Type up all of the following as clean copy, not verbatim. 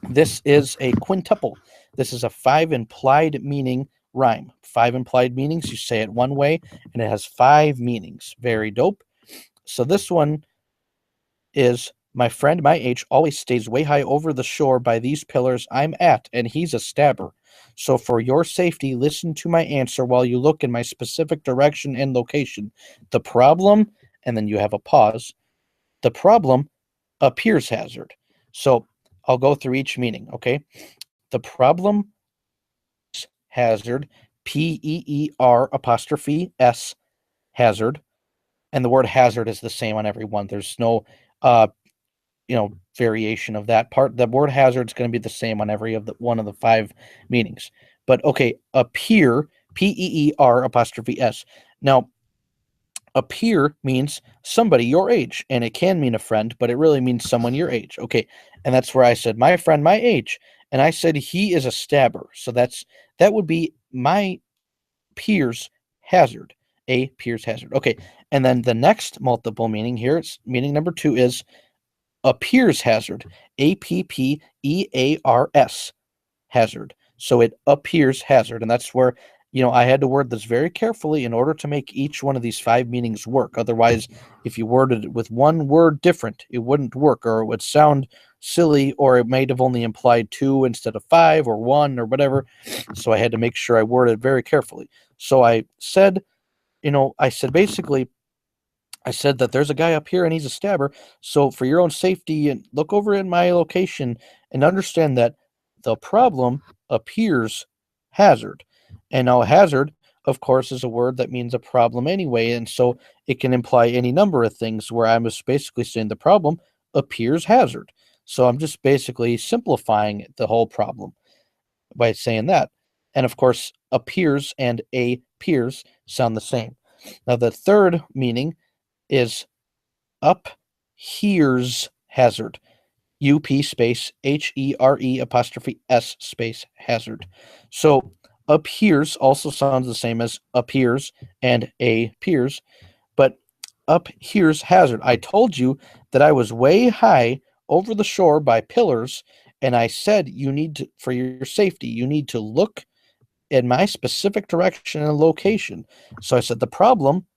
This is a quintuple. This is a 5 implied meaning rhyme. 5 implied meanings. You say it one way, and it has 5 meanings. Very dope. So this one is, my friend my age always stays way high over the shore by these pillars I'm at, and he's a stabber. So for your safety, listen to my answer while you look in my specific direction and location. The problem, and then you have a pause. The problem appears hazard. So I'll go through each meaning, okay? The problem hazard, Peer apostrophe S hazard, and the word hazard is the same on every one. There's no uh variation of that part. The word hazard is going to be the same on every of the one of the 5 meanings. But okay, appear, Peer apostrophe S. Now, appear means somebody your age, and it can mean a friend, but it really means someone your age. Okay, and that's where I said my friend my age, and I said he is a stabber. So that would be my Pier's hazard, a Pier's hazard. Okay, and then the next multiple meaning here, it's meaning number 2 is appears hazard, Appears hazard. So it appears hazard, and that's where I had to word this very carefully in order to make each one of these 5 meanings work. Otherwise, if you worded it with one word different, it wouldn't work, or it would sound silly, or it might have only implied 2 instead of 5 or 1 or whatever. So I had to make sure I worded it very carefully. So I said, basically, I said that there's a guy up here and he's a stabber. So for your own safety, and look over in my location and understand that the problem appears hazard. And now hazard, of course, is a word that means a problem anyway. And so it can imply any number of things, where I'm just basically saying the problem appears hazard. So I'm just basically simplifying the whole problem by saying that. And of course, appears and appears sound the same. Now, the third meaning is up here's hazard. UP space HERE apostrophe S space hazard. So up here's also sounds the same as appears and appears, but up here's hazard. I told you that I was way high over the shore by pillars, and I said you need to, for your safety, you need to look in my specific direction and location. So I said the problem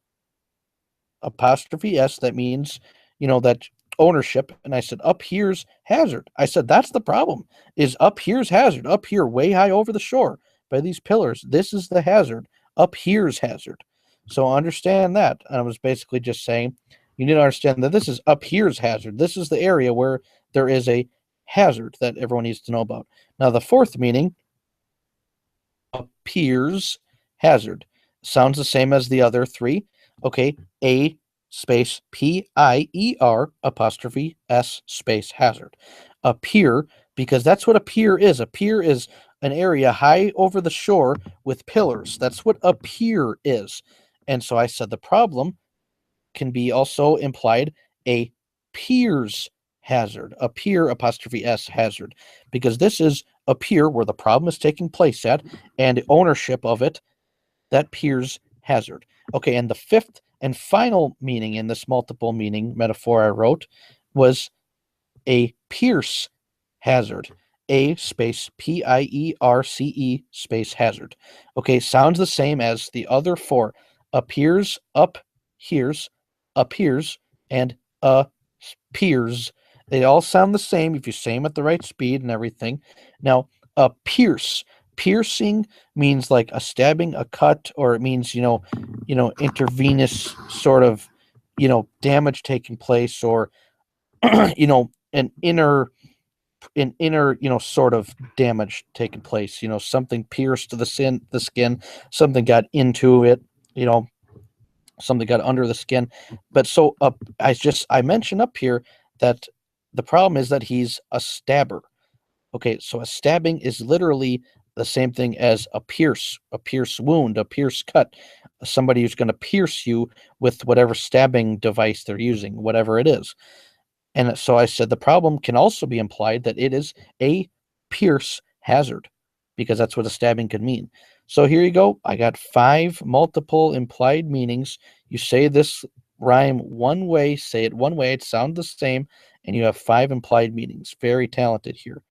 apostrophe S, that means, that ownership. And I said, up here's hazard. I said, that's the problem, is up here's hazard. Up here, way high over the shore by these pillars. This is the hazard. Up here's hazard. So understand that. And I was basically just saying, you need to understand that this is up here's hazard. This is the area where there is a hazard that everyone needs to know about. Now, the fourth meaning, appears hazard, sounds the same as the other 3. Okay, a space Pier apostrophe S space hazard. Appear, because that's what a pier is. A pier is an area high over the shore with pillars. That's what a pier is. And so I said the problem can be also implied a pier's hazard, a pier apostrophe S hazard, because this is a pier where the problem is taking place at, and ownership of it, that pier's hazard. Okay, and the fifth and final meaning in this multiple meaning metaphor I wrote was a pierce hazard. A space Pierce space hazard. Okay, sounds the same as the other 4. Appears, up, here's, appears, and appears. They all sound the same if you say them at the right speed and everything. Now, piercing means like a stabbing, a cut, or it means intravenous sort of damage taking place, or an inner sort of damage taking place. Something pierced the skin, something got into it. Something got under the skin. But so I mentioned up here that the problem is that he's a stabber. Okay, so a stabbing is literally the same thing as a pierce wound, a pierce cut. Somebody who's going to pierce you with whatever stabbing device they're using, whatever it is. And so I said the problem can also be implied that it is a pierce hazard, because that's what a stabbing could mean. So here you go. I got 5 multiple implied meanings. You say this rhyme one way, say it one way, it sounds the same, and you have 5 implied meanings. Very talented here.